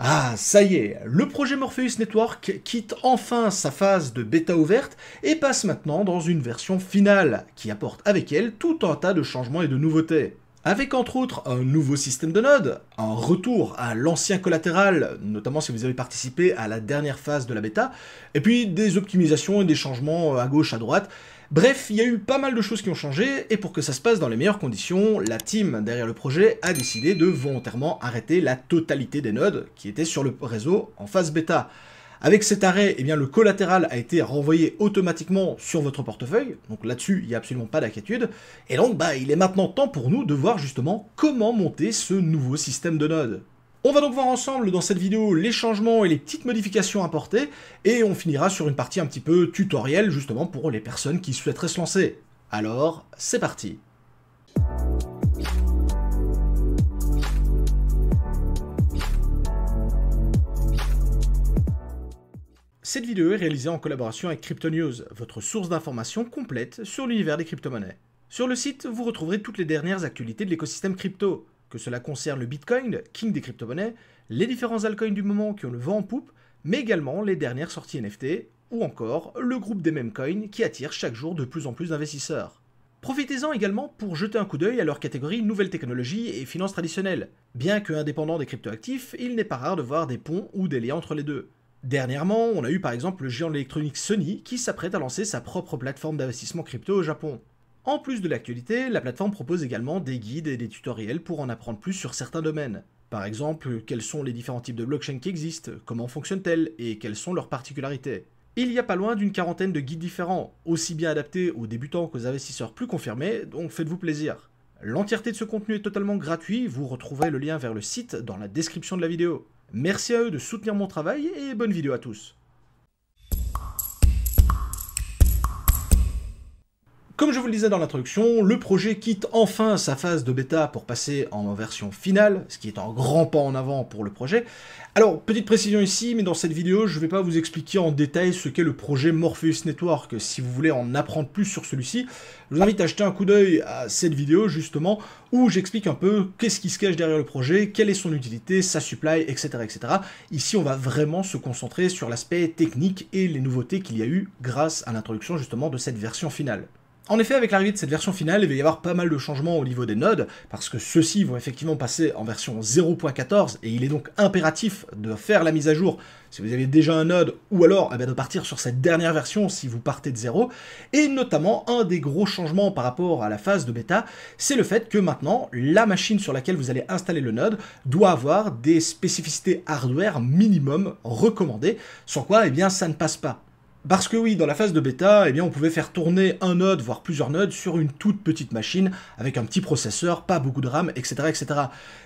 Ah, ça y est, le projet Morpheus Network quitte enfin sa phase de bêta ouverte et passe maintenant dans une version finale, qui apporte avec elle tout un tas de changements et de nouveautés. Avec entre autres un nouveau système de nodes, un retour à l'ancien collatéral, notamment si vous avez participé à la dernière phase de la bêta, et puis des optimisations et des changements à gauche, à droite. Bref, il y a eu pas mal de choses qui ont changé, et pour que ça se passe dans les meilleures conditions, la team derrière le projet a décidé de volontairement arrêter la totalité des nodes qui étaient sur le réseau en phase bêta. Avec cet arrêt, eh bien, le collatéral a été renvoyé automatiquement sur votre portefeuille, donc là-dessus, il n'y a absolument pas d'inquiétude, et donc il est maintenant temps pour nous de voir justement comment monter ce nouveau système de nodes. On va donc voir ensemble dans cette vidéo les changements et les petites modifications apportées, et on finira sur une partie un petit peu tutoriel justement pour les personnes qui souhaiteraient se lancer. Alors, c'est parti. Cette vidéo est réalisée en collaboration avec Cryptonews, votre source d'information complète sur l'univers des crypto-monnaies. Sur le site, vous retrouverez toutes les dernières actualités de l'écosystème crypto, que cela concerne le Bitcoin, king des crypto-monnaies, les différents altcoins du moment qui ont le vent en poupe, mais également les dernières sorties NFT, ou encore le groupe des memecoins qui attire chaque jour de plus en plus d'investisseurs. Profitez-en également pour jeter un coup d'œil à leur catégorie nouvelles technologies et finances traditionnelles. Bien que indépendant des cryptoactifs, il n'est pas rare de voir des ponts ou des liens entre les deux. Dernièrement, on a eu par exemple le géant de l'électronique Sony qui s'apprête à lancer sa propre plateforme d'investissement crypto au Japon. En plus de l'actualité, la plateforme propose également des guides et des tutoriels pour en apprendre plus sur certains domaines. Par exemple, quels sont les différents types de blockchain qui existent, comment fonctionnent-elles et quelles sont leurs particularités. Il y a pas loin d'une quarantaine de guides différents, aussi bien adaptés aux débutants qu'aux investisseurs plus confirmés, donc faites-vous plaisir. L'entièreté de ce contenu est totalement gratuit, vous retrouverez le lien vers le site dans la description de la vidéo. Merci à eux de soutenir mon travail et bonne vidéo à tous. Comme je vous le disais dans l'introduction, le projet quitte enfin sa phase de bêta pour passer en version finale, ce qui est un grand pas en avant pour le projet. Alors, petite précision ici, mais dans cette vidéo, je ne vais pas vous expliquer en détail ce qu'est le projet Morpheus Network. Si vous voulez en apprendre plus sur celui-ci, je vous invite à jeter un coup d'œil à cette vidéo, justement, où j'explique un peu qu'est-ce qui se cache derrière le projet, quelle est son utilité, sa supply, etc., etc. Ici, on va vraiment se concentrer sur l'aspect technique et les nouveautés qu'il y a eu grâce à l'introduction, justement, de cette version finale. En effet, avec l'arrivée de cette version finale, il va y avoir pas mal de changements au niveau des nodes, parce que ceux-ci vont effectivement passer en version 0.14, et il est donc impératif de faire la mise à jour si vous avez déjà un node, ou alors de partir sur cette dernière version si vous partez de 0, et notamment un des gros changements par rapport à la phase de bêta, c'est le fait que maintenant, la machine sur laquelle vous allez installer le node doit avoir des spécificités hardware minimum recommandées, sans quoi, ça ne passe pas. Parce que oui, dans la phase de bêta, on pouvait faire tourner un node, voire plusieurs nodes, sur une toute petite machine, avec un petit processeur, pas beaucoup de RAM, etc. etc.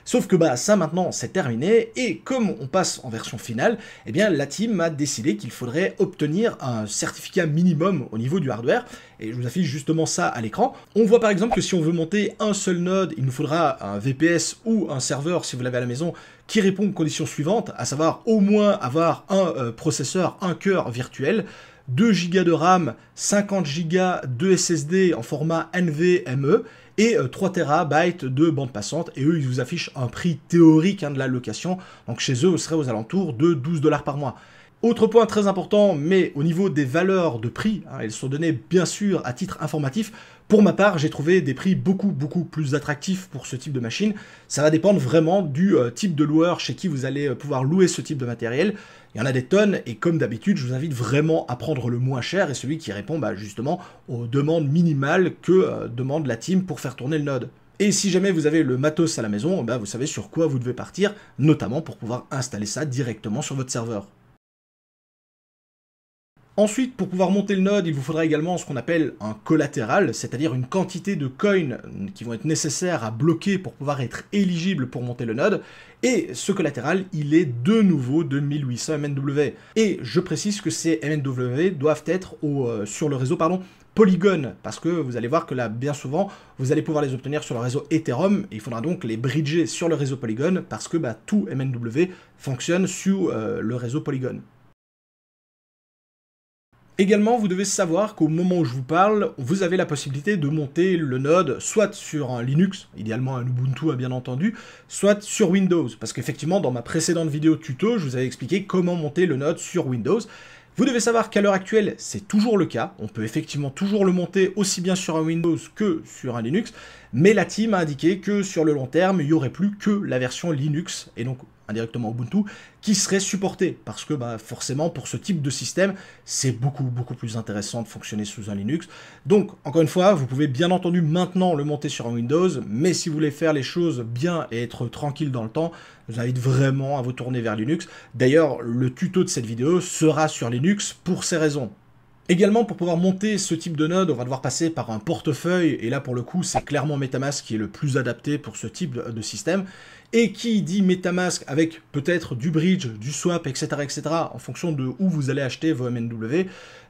Sauf que ça maintenant, c'est terminé, et comme on passe en version finale, la team a décidé qu'il faudrait obtenir un certificat minimum au niveau du hardware, et je vous affiche justement ça à l'écran. On voit par exemple que si on veut monter un seul node, il nous faudra un VPS ou un serveur, si vous l'avez à la maison, qui répond aux conditions suivantes, à savoir au moins avoir un processeur, un cœur virtuel, 2 Go de RAM, 50 Go de SSD en format NVMe et 3 TB de bande passante. Et eux, ils vous affichent un prix théorique de la location. Donc chez eux, vous serez aux alentours de 12 $ par mois. Autre point très important, mais au niveau des valeurs de prix, elles sont données bien sûr à titre informatif. Pour ma part, j'ai trouvé des prix beaucoup plus attractifs pour ce type de machine. Ça va dépendre vraiment du type de loueur chez qui vous allez pouvoir louer ce type de matériel. Il y en a des tonnes, et comme d'habitude, je vous invite vraiment à prendre le moins cher et celui qui répond justement aux demandes minimales que demande la team pour faire tourner le node. Et si jamais vous avez le matos à la maison, vous savez sur quoi vous devez partir, notamment pour pouvoir installer ça directement sur votre serveur. Ensuite, pour pouvoir monter le node, il vous faudra également ce qu'on appelle un collatéral, c'est-à-dire une quantité de coins qui vont être nécessaires à bloquer pour pouvoir être éligible pour monter le node. Et ce collatéral, il est de nouveau de 1800 MNW. Et je précise que ces MNW doivent être sur le réseau Polygon, parce que vous allez voir que là, bien souvent, vous allez pouvoir les obtenir sur le réseau Ethereum, et il faudra donc les bridger sur le réseau Polygon, parce que tout MNW fonctionne sur le réseau Polygon. Également, vous devez savoir qu'au moment où je vous parle, vous avez la possibilité de monter le node soit sur un Linux, idéalement un Ubuntu bien entendu, soit sur Windows. Parce qu'effectivement, dans ma précédente vidéo tuto, je vous avais expliqué comment monter le node sur Windows. Vous devez savoir qu'à l'heure actuelle, c'est toujours le cas. On peut effectivement toujours le monter aussi bien sur un Windows que sur un Linux. Mais la team a indiqué que sur le long terme, il n'y aurait plus que la version Linux, et donc indirectement Ubuntu, qui serait supportée. Parce que forcément, pour ce type de système, c'est beaucoup plus intéressant de fonctionner sous un Linux. Donc, encore une fois, vous pouvez bien entendu maintenant le monter sur un Windows, mais si vous voulez faire les choses bien et être tranquille dans le temps, je vous invite vraiment à vous tourner vers Linux. D'ailleurs, le tuto de cette vidéo sera sur Linux pour ces raisons. Également, pour pouvoir monter ce type de node, on va devoir passer par un portefeuille, et là pour le coup, c'est clairement MetaMask qui est le plus adapté pour ce type de système. Et qui dit MetaMask avec peut-être du bridge, du swap, etc., en fonction de où vous allez acheter vos MNW,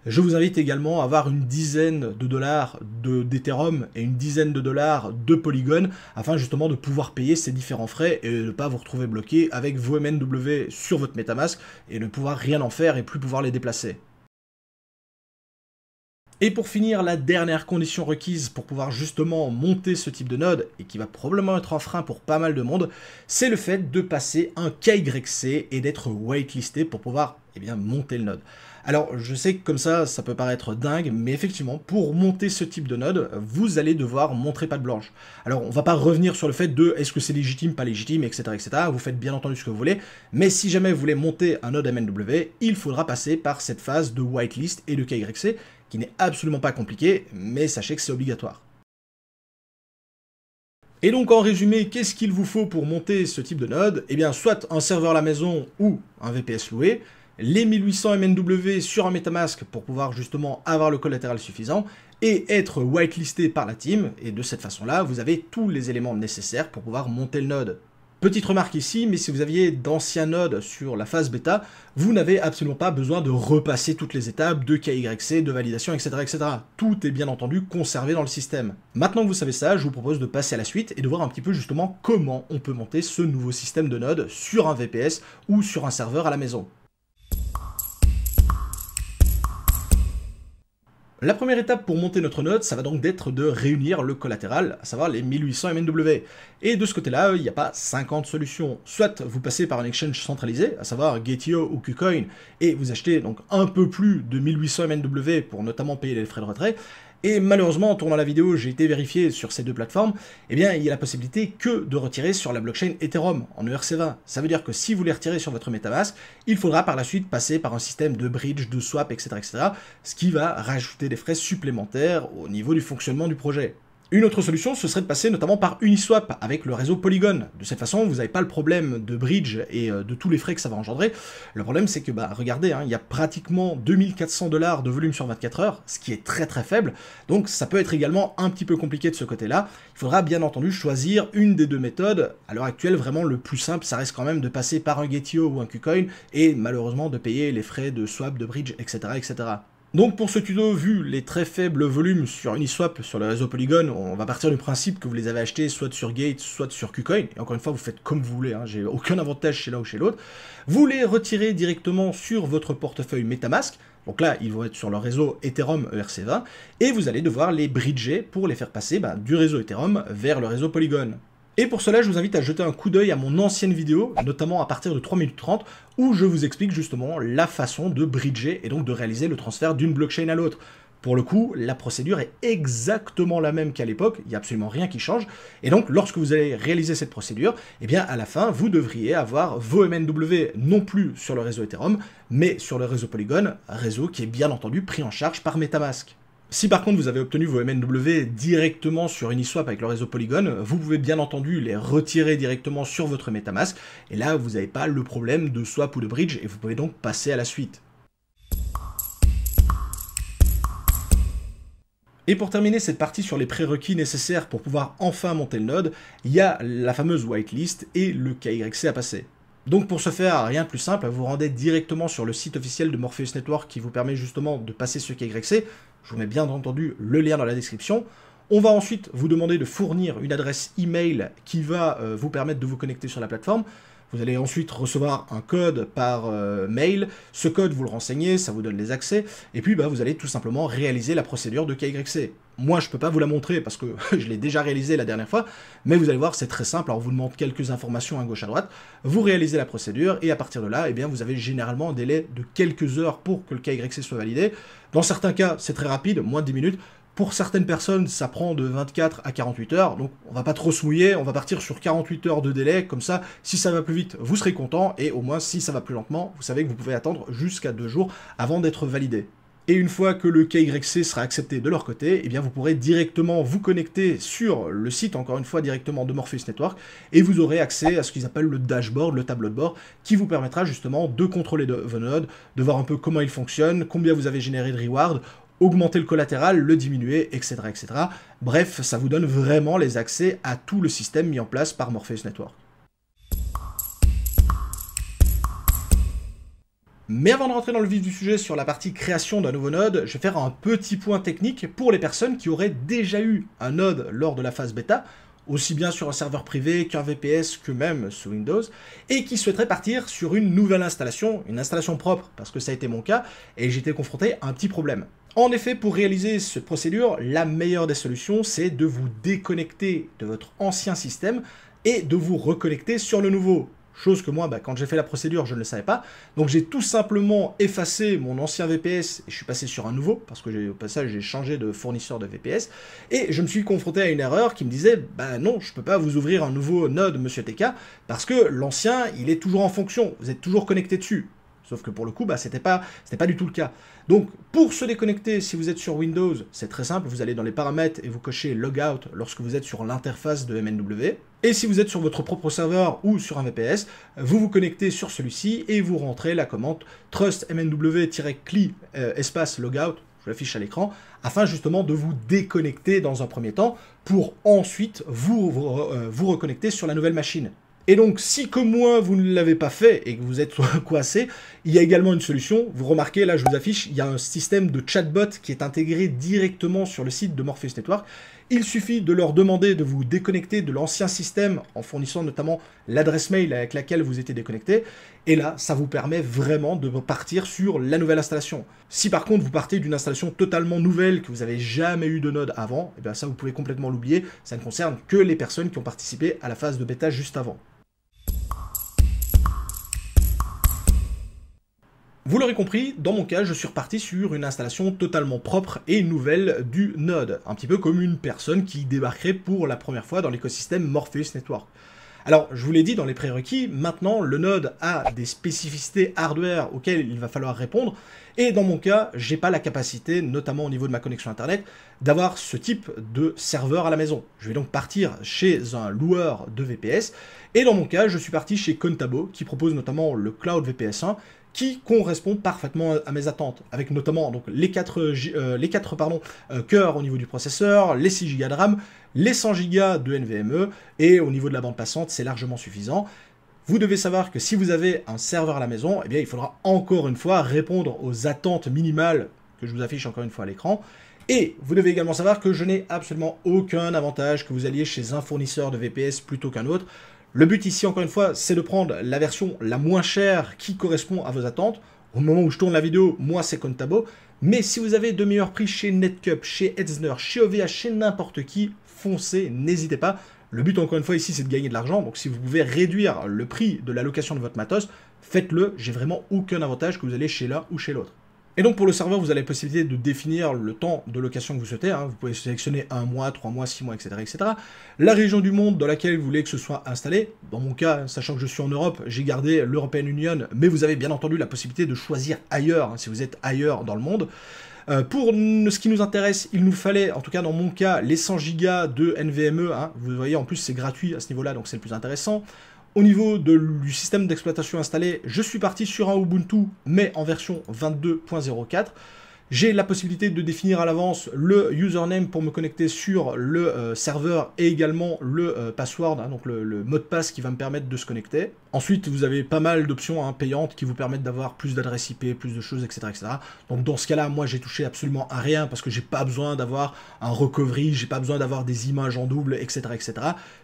je vous invite également à avoir une dizaine de dollars d'Ethereum et une dizaine de dollars de Polygon, afin justement de pouvoir payer ces différents frais et de ne pas vous retrouver bloqué avec vos MNW sur votre MetaMask et ne pouvoir rien en faire et plus pouvoir les déplacer. Et pour finir, la dernière condition requise pour pouvoir justement monter ce type de node, et qui va probablement être un frein pour pas mal de monde, c'est le fait de passer un KYC et d'être whitelisté pour pouvoir monter le node. Alors je sais que comme ça peut paraître dingue, mais effectivement, pour monter ce type de node, vous allez devoir montrer patte blanche. Alors on va pas revenir sur le fait de est-ce que c'est légitime, pas légitime, etc., vous faites bien entendu ce que vous voulez, mais si jamais vous voulez monter un node MNW, il faudra passer par cette phase de whitelist et de KYC, qui n'est absolument pas compliqué, mais sachez que c'est obligatoire. Et donc en résumé, qu'est-ce qu'il vous faut pour monter ce type de node? Eh bien, soit un serveur à la maison ou un VPS loué, les 1800 MNW sur un MetaMask pour pouvoir justement avoir le collatéral suffisant, et être whitelisté par la team, et de cette façon-là, vous avez tous les éléments nécessaires pour pouvoir monter le node. Petite remarque ici, mais si vous aviez d'anciens nodes sur la phase bêta, vous n'avez absolument pas besoin de repasser toutes les étapes de KYC, de validation, etc. Tout est bien entendu conservé dans le système. Maintenant que vous savez ça, je vous propose de passer à la suite et de voir un petit peu justement comment on peut monter ce nouveau système de nodes sur un VPS ou sur un serveur à la maison. La première étape pour monter notre node, ça va donc d'être de réunir le collatéral, à savoir les 1800 MNW. Et de ce côté-là, il n'y a pas 50 solutions. Soit vous passez par un exchange centralisé, à savoir Gate.io ou KuCoin, et vous achetez donc un peu plus de 1800 MNW pour notamment payer les frais de retrait. Et malheureusement, en tournant la vidéo, j'ai été vérifié sur ces deux plateformes, il y a la possibilité que de retirer sur la blockchain Ethereum en ERC20. Ça veut dire que si vous les retirez sur votre MetaMask, il faudra par la suite passer par un système de bridge, de swap, etc., ce qui va rajouter des frais supplémentaires au niveau du fonctionnement du projet. Une autre solution, ce serait de passer notamment par Uniswap avec le réseau Polygon. De cette façon, vous n'avez pas le problème de bridge et de tous les frais que ça va engendrer. Le problème, c'est que, regardez, il y a pratiquement 2400 $ de volume sur 24 heures, ce qui est très très faible. Donc ça peut être également un petit peu compliqué de ce côté-là. Il faudra bien entendu choisir une des deux méthodes. À l'heure actuelle, vraiment le plus simple, ça reste quand même de passer par un Gate.io ou un KuCoin et malheureusement de payer les frais de swap, de bridge, etc. Donc pour ce tuto, vu les très faibles volumes sur Uniswap, sur le réseau Polygon, on va partir du principe que vous les avez achetés soit sur Gate, soit sur KuCoin, et encore une fois, vous faites comme vous voulez, j'ai aucun avantage chez l'un ou chez l'autre. Vous les retirez directement sur votre portefeuille MetaMask, donc là, ils vont être sur le réseau Ethereum ERC20, et vous allez devoir les bridger pour les faire passer du réseau Ethereum vers le réseau Polygon. Et pour cela, je vous invite à jeter un coup d'œil à mon ancienne vidéo, notamment à partir de 3 minutes 30, où je vous explique justement la façon de bridger et donc de réaliser le transfert d'une blockchain à l'autre. Pour le coup, la procédure est exactement la même qu'à l'époque, il n'y a absolument rien qui change, et donc lorsque vous allez réaliser cette procédure, à la fin, vous devriez avoir vos MNW non plus sur le réseau Ethereum, mais sur le réseau Polygon, réseau qui est bien entendu pris en charge par MetaMask. Si par contre vous avez obtenu vos MNW directement sur Uniswap avec le réseau Polygon, vous pouvez bien entendu les retirer directement sur votre MetaMask, et là vous n'avez pas le problème de swap ou de bridge, et vous pouvez donc passer à la suite. Et pour terminer cette partie sur les prérequis nécessaires pour pouvoir enfin monter le node, il y a la fameuse whitelist et le KYC à passer. Donc pour ce faire, rien de plus simple, vous rendez directement sur le site officiel de Morpheus Network qui vous permet justement de passer ce KYC. Je vous mets bien entendu le lien dans la description. On va ensuite vous demander de fournir une adresse email qui va vous permettre de vous connecter sur la plateforme. Vous allez ensuite recevoir un code par mail. Ce code, vous le renseignez, ça vous donne les accès. Et puis, vous allez tout simplement réaliser la procédure de KYC. Moi, je ne peux pas vous la montrer parce que je l'ai déjà réalisé la dernière fois, mais vous allez voir, c'est très simple. Alors, on vous demande quelques informations à gauche à droite, vous réalisez la procédure, et à partir de là, vous avez généralement un délai de quelques heures pour que le KYC soit validé. Dans certains cas, c'est très rapide, moins de 10 minutes. Pour certaines personnes, ça prend de 24 à 48 heures, donc on va pas trop se mouiller, on va partir sur 48 heures de délai, comme ça, si ça va plus vite, vous serez content, et au moins, si ça va plus lentement, vous savez que vous pouvez attendre jusqu'à 2 jours avant d'être validé. Et une fois que le KYC sera accepté de leur côté, vous pourrez directement vous connecter sur le site, encore une fois, directement de Morpheus Network, et vous aurez accès à ce qu'ils appellent le dashboard, le tableau de bord, qui vous permettra justement de contrôler vos nodes, de voir un peu comment ils fonctionnent, combien vous avez généré de rewards, augmenter le collatéral, le diminuer, etc., etc. Bref, ça vous donne vraiment les accès à tout le système mis en place par Morpheus Network. Mais avant de rentrer dans le vif du sujet sur la partie création d'un nouveau node, je vais faire un petit point technique pour les personnes qui auraient déjà eu un node lors de la phase bêta, aussi bien sur un serveur privé qu'un VPS que même sous Windows, et qui souhaiteraient partir sur une nouvelle installation, une installation propre, parce que ça a été mon cas, et j'étais confronté à un petit problème. En effet, pour réaliser cette procédure, la meilleure des solutions, c'est de vous déconnecter de votre ancien système et de vous reconnecter sur le nouveau. Chose que moi, quand j'ai fait la procédure, je ne le savais pas. Donc j'ai tout simplement effacé mon ancien VPS et je suis passé sur un nouveau, parce que au passage, j'ai changé de fournisseur de VPS. Et je me suis confronté à une erreur qui me disait, non, je ne peux pas vous ouvrir un nouveau node, monsieur TK, parce que l'ancien, il est toujours en fonction, vous êtes toujours connecté dessus. Sauf que pour le coup, c'était pas du tout le cas. Donc, pour se déconnecter, si vous êtes sur Windows, c'est très simple, vous allez dans les paramètres et vous cochez Logout lorsque vous êtes sur l'interface de MNW. Et si vous êtes sur votre propre serveur ou sur un VPS, vous vous connectez sur celui-ci et vous rentrez la commande trust mnw-cli espace logout, je l'affiche à l'écran, afin justement de vous déconnecter dans un premier temps pour ensuite vous reconnecter sur la nouvelle machine. Et donc, si comme moi, vous ne l'avez pas fait et que vous êtes coincé, il y a également une solution. Vous remarquez, là, je vous affiche, il y a un système de chatbot qui est intégré directement sur le site de Morpheus Network. Il suffit de leur demander de vous déconnecter de l'ancien système en fournissant notamment l'adresse mail avec laquelle vous étiez déconnecté. Et là, ça vous permet vraiment de partir sur la nouvelle installation. Si par contre, vous partez d'une installation totalement nouvelle, que vous n'avez jamais eu de node avant, ça, vous pouvez complètement l'oublier. Ça ne concerne que les personnes qui ont participé à la phase de bêta juste avant. Vous l'aurez compris, dans mon cas, je suis reparti sur une installation totalement propre et nouvelle du node, un petit peu comme une personne qui débarquerait pour la première fois dans l'écosystème Morpheus Network. Alors, je vous l'ai dit dans les prérequis, maintenant, le node a des spécificités hardware auxquelles il va falloir répondre, et dans mon cas, j'ai pas la capacité, notamment au niveau de ma connexion internet, d'avoir ce type de serveur à la maison. Je vais donc partir chez un loueur de VPS, et dans mon cas, je suis parti chez Contabo, qui propose notamment le Cloud VPS 1, qui correspond parfaitement à mes attentes, avec notamment donc, les 4 cœurs au niveau du processeur, les 6 Go de RAM, les 100 Go de NVMe, et au niveau de la bande passante, c'est largement suffisant. Vous devez savoir que si vous avez un serveur à la maison, il faudra encore une fois répondre aux attentes minimales que je vous affiche encore une fois à l'écran. Et vous devez également savoir que je n'ai absolument aucun avantage que vous alliez chez un fournisseur de VPS plutôt qu'un autre. Le but ici, encore une fois, c'est de prendre la version la moins chère qui correspond à vos attentes. Au moment où je tourne la vidéo, moi, c'est Contabo. Mais si vous avez de meilleurs prix chez Netcup, chez Hetzner, chez OVH, chez n'importe qui, foncez, n'hésitez pas. Le but, encore une fois, ici, c'est de gagner de l'argent. Donc, si vous pouvez réduire le prix de la location de votre matos, faites-le. J'ai vraiment aucun avantage que vous allez chez l'un ou chez l'autre. Et donc pour le serveur, vous avez la possibilité de définir le temps de location que vous souhaitez. Vous pouvez sélectionner 1 mois, 3 mois, 6 mois, etc., etc. La région du monde dans laquelle vous voulez que ce soit installé. Dans mon cas, sachant que je suis en Europe, j'ai gardé l'European Union, mais vous avez bien entendu la possibilité de choisir ailleurs, si vous êtes ailleurs dans le monde. Pour ce qui nous intéresse, il nous fallait, en tout cas dans mon cas, les 100 Go de NVMe. Vous voyez, en plus c'est gratuit à ce niveau-là, donc c'est le plus intéressant. Au niveau du système d'exploitation installé, je suis parti sur un Ubuntu, mais en version 22.04. J'ai la possibilité de définir à l'avance le username pour me connecter sur le serveur et également le password, donc le mot de passe qui va me permettre de se connecter. Ensuite, vous avez pas mal d'options payantes qui vous permettent d'avoir plus d'adresses IP, plus de choses, etc., etc. Donc dans ce cas-là, moi j'ai touché absolument à rien parce que j'ai pas besoin d'avoir un recovery, j'ai pas besoin d'avoir des images en double, etc., etc.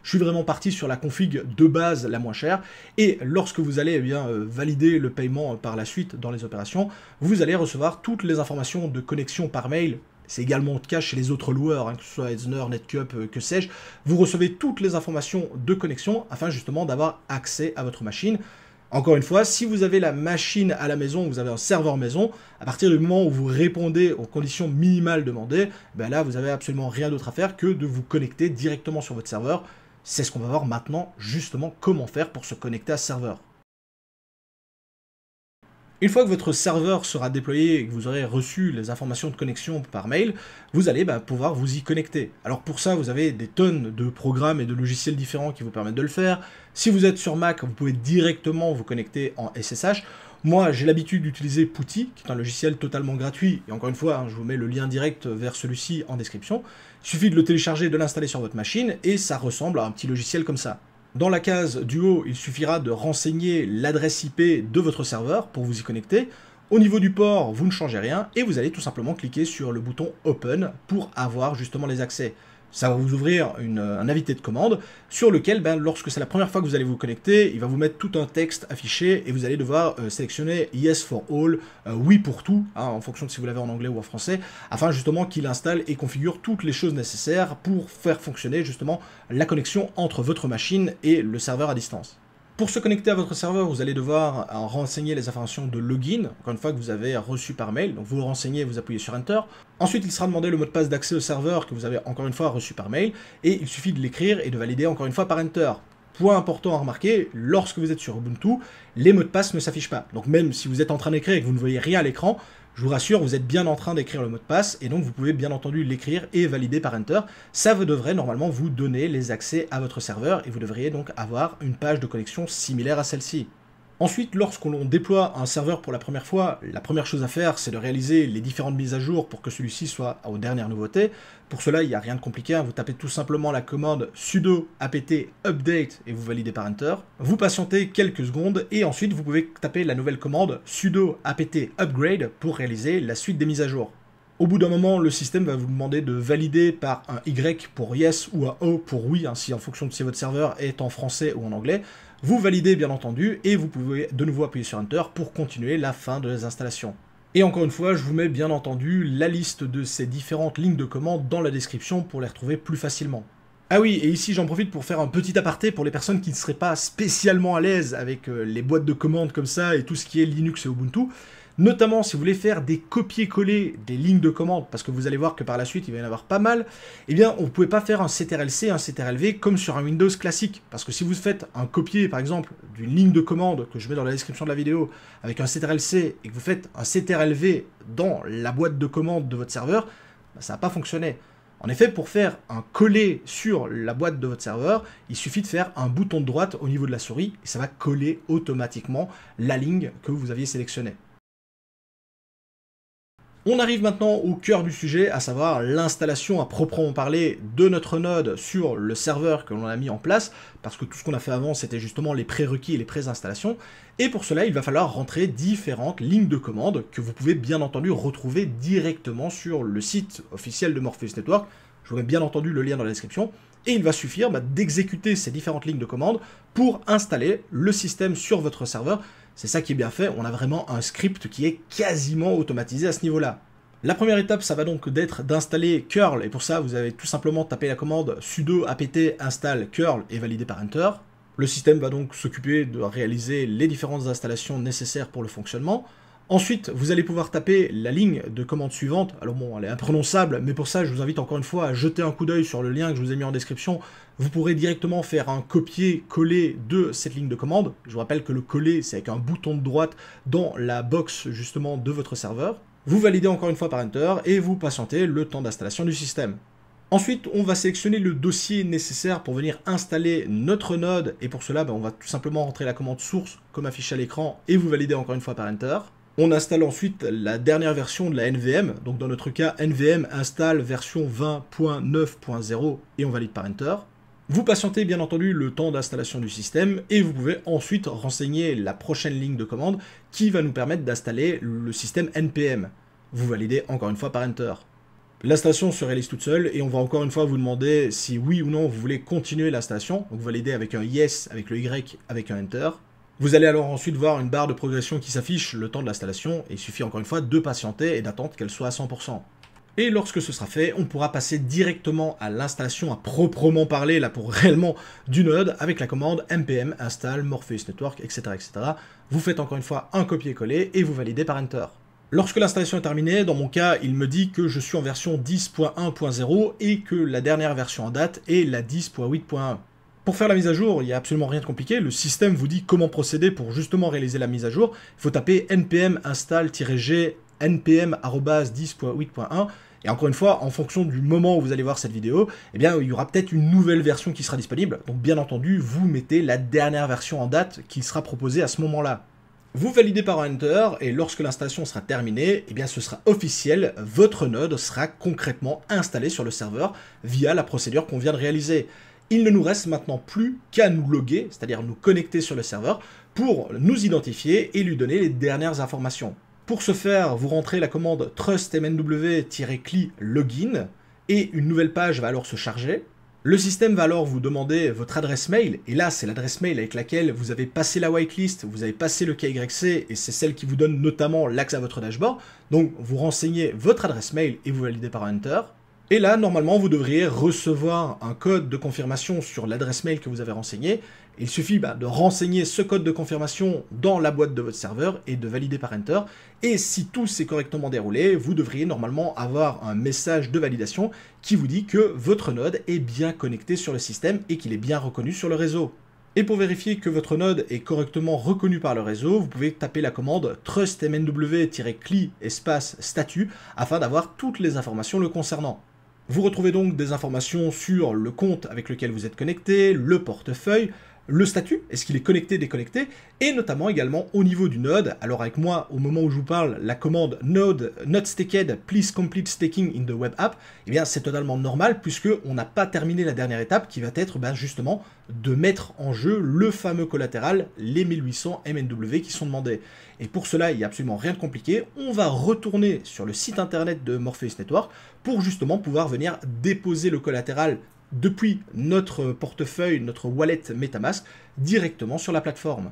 Je suis vraiment parti sur la config de base la moins chère. Et lorsque vous allez valider le paiement par la suite dans les opérations, vous allez recevoir toutes les informations de connexion par mail. C'est également le cas chez les autres loueurs, que ce soit Edzner, Netcup, que sais-je. Vous recevez toutes les informations de connexion afin justement d'avoir accès à votre machine. Encore une fois, si vous avez la machine à la maison, vous avez un serveur maison, à partir du moment où vous répondez aux conditions minimales demandées, ben là, vous n'avez absolument rien d'autre à faire que de vous connecter directement sur votre serveur. C'est ce qu'on va voir maintenant, justement, comment faire pour se connecter à ce serveur. Une fois que votre serveur sera déployé et que vous aurez reçu les informations de connexion par mail, vous allez pouvoir vous y connecter. Alors pour ça, vous avez des tonnes de programmes et de logiciels différents qui vous permettent de le faire. Si vous êtes sur Mac, vous pouvez directement vous connecter en SSH. Moi, j'ai l'habitude d'utiliser Putty, qui est un logiciel totalement gratuit. Et encore une fois, je vous mets le lien direct vers celui-ci en description. Il suffit de le télécharger, de l'installer sur votre machine, et ça ressemble à un petit logiciel comme ça. Dans la case du haut, il suffira de renseigner l'adresse IP de votre serveur pour vous y connecter. Au niveau du port, vous ne changez rien et vous allez tout simplement cliquer sur le bouton Open pour avoir justement les accès. Ça va vous ouvrir un invité de commande sur lequel, lorsque c'est la première fois que vous allez vous connecter, il va vous mettre tout un texte affiché et vous allez devoir sélectionner Yes for All, oui pour tout, en fonction de si vous l'avez en anglais ou en français, afin justement qu'il installe et configure toutes les choses nécessaires pour faire fonctionner justement la connexion entre votre machine et le serveur à distance. Pour se connecter à votre serveur, vous allez devoir renseigner les informations de login, encore une fois que vous avez reçu par mail, donc vous le renseignez, vous appuyez sur Enter. Ensuite, il sera demandé le mot de passe d'accès au serveur que vous avez encore une fois reçu par mail, et il suffit de l'écrire et de valider encore une fois par Enter. Point important à remarquer, lorsque vous êtes sur Ubuntu, les mots de passe ne s'affichent pas. Donc même si vous êtes en train d'écrire et que vous ne voyez rien à l'écran, je vous rassure, vous êtes bien en train d'écrire le mot de passe, et donc vous pouvez bien entendu l'écrire et valider par Enter. Ça devrait normalement vous donner les accès à votre serveur, et vous devriez donc avoir une page de connexion similaire à celle-ci. Ensuite, lorsqu'on déploie un serveur pour la première fois, la première chose à faire, c'est de réaliser les différentes mises à jour pour que celui-ci soit aux dernières nouveautés. Pour cela, il n'y a rien de compliqué, vous tapez tout simplement la commande sudo apt update et vous validez par Enter. Vous patientez quelques secondes et ensuite vous pouvez taper la nouvelle commande sudo apt upgrade pour réaliser la suite des mises à jour. Au bout d'un moment, le système va vous demander de valider par un Y pour Yes ou un O pour Oui, si en fonction de si votre serveur est en français ou en anglais. Vous validez bien entendu et vous pouvez de nouveau appuyer sur Enter pour continuer la fin de l'installation. Et encore une fois, je vous mets bien entendu la liste de ces différentes lignes de commande dans la description pour les retrouver plus facilement. Ah oui, et ici j'en profite pour faire un petit aparté pour les personnes qui ne seraient pas spécialement à l'aise avec les boîtes de commandes comme ça et tout ce qui est Linux et Ubuntu. Notamment si vous voulez faire des copier-coller des lignes de commande, parce que vous allez voir que par la suite il va y en avoir pas mal, eh bien on ne pouvait pas faire un CTRL-C, un CTRL-V comme sur un Windows classique. Parce que si vous faites un copier par exemple d'une ligne de commande que je mets dans la description de la vidéo avec un CTRL-C et que vous faites un CTRL-V dans la boîte de commande de votre serveur, ça n'a pas fonctionné. En effet, pour faire un coller sur la boîte de votre serveur, il suffit de faire un bouton de droite au niveau de la souris et ça va coller automatiquement la ligne que vous aviez sélectionnée. On arrive maintenant au cœur du sujet, à savoir l'installation à proprement parler de notre node sur le serveur que l'on a mis en place, parce que tout ce qu'on a fait avant, c'était justement les prérequis et les pré-installations, et pour cela, il va falloir rentrer différentes lignes de commande que vous pouvez bien entendu retrouver directement sur le site officiel de Morpheus Network. Je vous mets bien entendu le lien dans la description, et il va suffire d'exécuter ces différentes lignes de commande pour installer le système sur votre serveur. C'est ça qui est bien fait, on a vraiment un script qui est quasiment automatisé à ce niveau-là. La première étape, ça va donc d'être d'installer curl, et pour ça, vous avez tout simplement tapé la commande sudo apt install curl et validé par Enter. Le système va donc s'occuper de réaliser les différentes installations nécessaires pour le fonctionnement. Ensuite, vous allez pouvoir taper la ligne de commande suivante. Alors bon, elle est imprononçable, mais pour ça, je vous invite encore une fois à jeter un coup d'œil sur le lien que je vous ai mis en description. Vous pourrez directement faire un copier-coller de cette ligne de commande. Je vous rappelle que le coller, c'est avec un bouton de droite dans la box justement de votre serveur. Vous validez encore une fois par Enter et vous patientez le temps d'installation du système. Ensuite, on va sélectionner le dossier nécessaire pour venir installer notre node. Et pour cela, on va tout simplement rentrer la commande source comme affiché à l'écran et vous validez encore une fois par Enter. On installe ensuite la dernière version de la NVM, donc dans notre cas NVM install version 20.9.0 et on valide par Enter. Vous patientez bien entendu le temps d'installation du système et vous pouvez ensuite renseigner la prochaine ligne de commande qui va nous permettre d'installer le système NPM. Vous validez encore une fois par Enter. L'installation se réalise toute seule et on va encore une fois vous demander si oui ou non vous voulez continuer l'installation. Donc vous validez avec un Yes, avec le Y, avec un Enter. Vous allez alors ensuite voir une barre de progression qui s'affiche le temps de l'installation et il suffit encore une fois de patienter et d'attendre qu'elle soit à 100%. Et lorsque ce sera fait, on pourra passer directement à l'installation à proprement parler, là pour réellement du node, avec la commande npm install Morpheus Network, etc., etc. Vous faites encore une fois un copier-coller et vous validez par Enter. Lorsque l'installation est terminée, dans mon cas, il me dit que je suis en version 10.1.0 et que la dernière version en date est la 10.8.1. Pour faire la mise à jour, il n'y a absolument rien de compliqué, le système vous dit comment procéder pour justement réaliser la mise à jour. Il faut taper npm install-g npm@10.8.1 et encore une fois, en fonction du moment où vous allez voir cette vidéo, eh bien, il y aura peut-être une nouvelle version qui sera disponible. Donc bien entendu, vous mettez la dernière version en date qui sera proposée à ce moment-là. Vous validez par Enter et lorsque l'installation sera terminée, eh bien ce sera officiel, votre node sera concrètement installé sur le serveur via la procédure qu'on vient de réaliser. Il ne nous reste maintenant plus qu'à nous loguer, c'est-à-dire nous connecter sur le serveur pour nous identifier et lui donner les dernières informations. Pour ce faire, vous rentrez la commande trustmnw-cli login et une nouvelle page va alors se charger. Le système va alors vous demander votre adresse mail, et là c'est l'adresse mail avec laquelle vous avez passé la whitelist, vous avez passé le KYC, et c'est celle qui vous donne notamment l'accès à votre dashboard. Donc vous renseignez votre adresse mail et vous validez par Enter. Et là, normalement, vous devriez recevoir un code de confirmation sur l'adresse mail que vous avez renseignée. Il suffit de renseigner ce code de confirmation dans la boîte de votre serveur et de valider par Enter. Et si tout s'est correctement déroulé, vous devriez normalement avoir un message de validation qui vous dit que votre node est bien connecté sur le système et qu'il est bien reconnu sur le réseau. Et pour vérifier que votre node est correctement reconnu par le réseau, vous pouvez taper la commande trustmnw-cli statut afin d'avoir toutes les informations le concernant. Vous retrouvez donc des informations sur le compte avec lequel vous êtes connecté, le portefeuille, le statut, est-ce qu'il est connecté, déconnecté, et notamment également au niveau du node. Alors avec moi, au moment où je vous parle, la commande node not staked, please complete staking in the web app, eh bien c'est totalement normal puisque on n'a pas terminé la dernière étape qui va être justement de mettre en jeu le fameux collatéral, les 1800 MNW qui sont demandés. Et pour cela, il n'y a absolument rien de compliqué. On va retourner sur le site internet de Morpheus Network pour justement pouvoir venir déposer le collatéral depuis notre portefeuille, notre wallet MetaMask, directement sur la plateforme.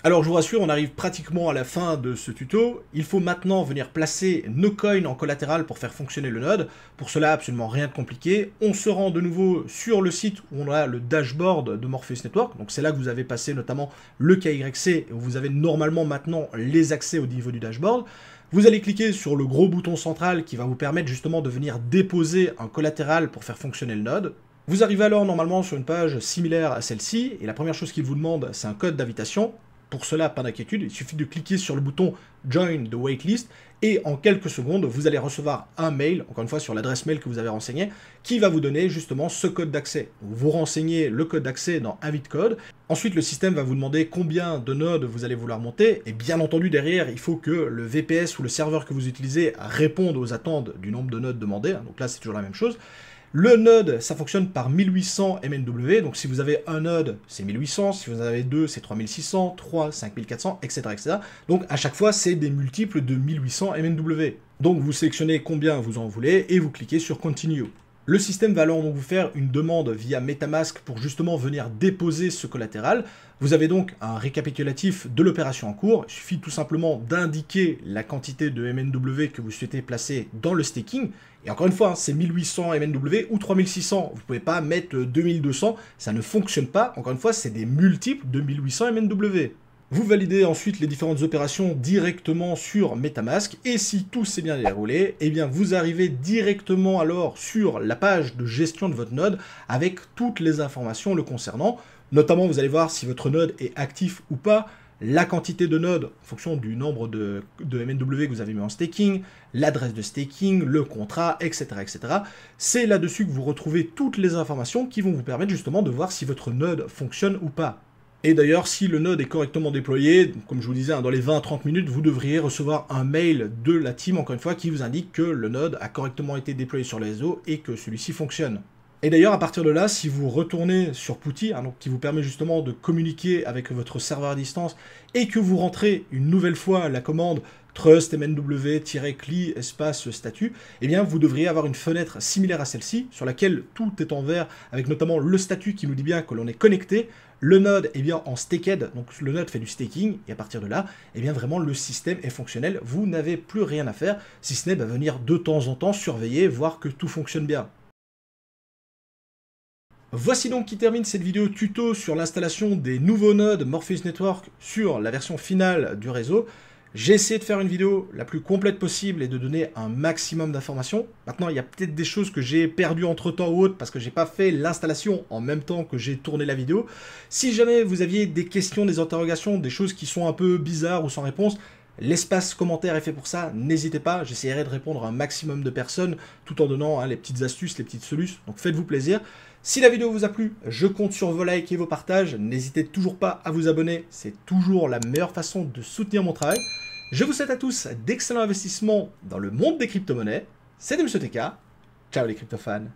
Alors je vous rassure, on arrive pratiquement à la fin de ce tuto. Il faut maintenant venir placer nos coins en collatéral pour faire fonctionner le node. Pour cela, absolument rien de compliqué. On se rend de nouveau sur le site où on a le dashboard de Morpheus Network. Donc c'est là que vous avez passé notamment le KYC et où vous avez normalement maintenant les accès au niveau du dashboard. Vous allez cliquer sur le gros bouton central qui va vous permettre justement de venir déposer un collatéral pour faire fonctionner le node. Vous arrivez alors normalement sur une page similaire à celle-ci et la première chose qu'il vous demande, c'est un code d'invitation. Pour cela, pas d'inquiétude, il suffit de cliquer sur le bouton Join the waitlist et en quelques secondes, vous allez recevoir un mail, encore une fois sur l'adresse mail que vous avez renseignée, qui va vous donner justement ce code d'accès. Vous renseignez le code d'accès dans Invite Code. Ensuite, le système va vous demander combien de nodes vous allez vouloir monter. Et bien entendu, derrière, il faut que le VPS ou le serveur que vous utilisez réponde aux attentes du nombre de nodes demandés. Donc là, c'est toujours la même chose. Le node, ça fonctionne par 1800 MNW, donc si vous avez un node, c'est 1800, si vous en avez deux, c'est 3600, 3, 5400, etc., etc. Donc à chaque fois, c'est des multiples de 1800 MNW. Donc vous sélectionnez combien vous en voulez et vous cliquez sur Continue. Le système va alors donc vous faire une demande via MetaMask pour justement venir déposer ce collatéral. Vous avez donc un récapitulatif de l'opération en cours. Il suffit tout simplement d'indiquer la quantité de MNW que vous souhaitez placer dans le staking. Et encore une fois, c'est 1800 MNW ou 3600. Vous ne pouvez pas mettre 2200, ça ne fonctionne pas. Encore une fois, c'est des multiples de 1800 MNW. Vous validez ensuite les différentes opérations directement sur MetaMask et si tout s'est bien déroulé, eh bien vous arrivez directement alors sur la page de gestion de votre node avec toutes les informations le concernant. Notamment, vous allez voir si votre node est actif ou pas, la quantité de nodes en fonction du nombre de MNW que vous avez mis en staking, l'adresse de staking, le contrat, etc. etc. C'est là-dessus que vous retrouvez toutes les informations qui vont vous permettre justement de voir si votre node fonctionne ou pas. Et d'ailleurs, si le node est correctement déployé, comme je vous disais, dans les 20 à 30 minutes, vous devriez recevoir un mail de la team, encore une fois, qui vous indique que le node a correctement été déployé sur le réseau et que celui-ci fonctionne. Et d'ailleurs, à partir de là, si vous retournez sur PuTTY, donc qui vous permet justement de communiquer avec votre serveur à distance, et que vous rentrez une nouvelle fois la commande trust mnw-cli espace statut, eh bien vous devriez avoir une fenêtre similaire à celle-ci, sur laquelle tout est en vert, avec notamment le statut qui nous dit bien que l'on est connecté, le node est bien en staked, donc le node fait du staking, et à partir de là, eh bien vraiment le système est fonctionnel, vous n'avez plus rien à faire, si ce n'est venir de temps en temps surveiller, voir que tout fonctionne bien. Voici donc qui termine cette vidéo tuto sur l'installation des nouveaux nodes Morpheus Network sur la version finale du réseau. J'ai essayé de faire une vidéo la plus complète possible et de donner un maximum d'informations. Maintenant, il y a peut-être des choses que j'ai perdues entre temps ou autre parce que j'ai pas fait l'installation en même temps que j'ai tourné la vidéo. Si jamais vous aviez des questions, des interrogations, des choses qui sont un peu bizarres ou sans réponse, l'espace commentaire est fait pour ça, n'hésitez pas, j'essaierai de répondre à un maximum de personnes tout en donnant les petites astuces, les petites solutions, donc faites-vous plaisir. Si la vidéo vous a plu, je compte sur vos likes et vos partages, n'hésitez toujours pas à vous abonner, c'est toujours la meilleure façon de soutenir mon travail. Je vous souhaite à tous d'excellents investissements dans le monde des crypto-monnaies, c'était MonsTK, ciao les crypto-fans.